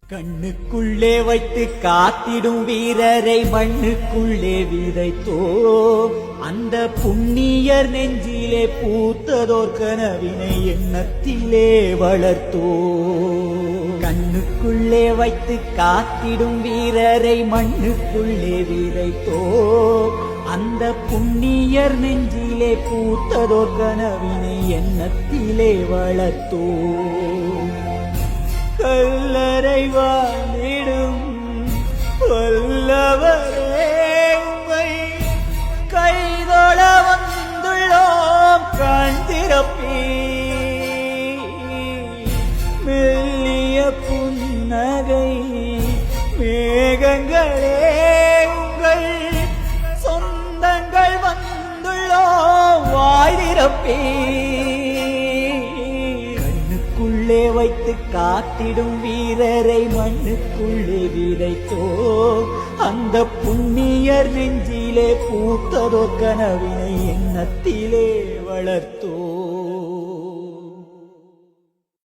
கண்ணுக்குள்ளே வைத்து காத்திடும் வீரரை மண்ணுக்குள்ளே விதைத்தோ அந்த புண்ணியர் நெஞ்சிலே பூத்ததோர் கனவினை எண்ணத்திலே வளர்த்தோ. கண்ணுக்குள்ளே வைத்து காத்திடும் வீரரை மண்ணுக்குள்ளே விதைத்தோ அந்த புண்ணியர் நெஞ்சிலே பூத்ததோர் கனவினை எண்ணத்திலே வளர்த்தோ. கல்லறை வாழ்ந்திடும் வல்லவரே உம்மை கைதொழ வந்துள்ளோம் காண்திரப்பி. மெல்லிய புன்னகை மேகங்களே உங்கள் சொந்தங்கள் வந்துள்ளோம் வாய்திரப்பி. கண்ணுக்குள்ளே வைத்து காத்திடும் வீரரை மண்ணுக்குள்ளே விதைத்தோ அந்த புண்ணியர் நெஞ்சிலே பூத்ததோ கனவினை எண்ணத்திலே வளர்த்தோ.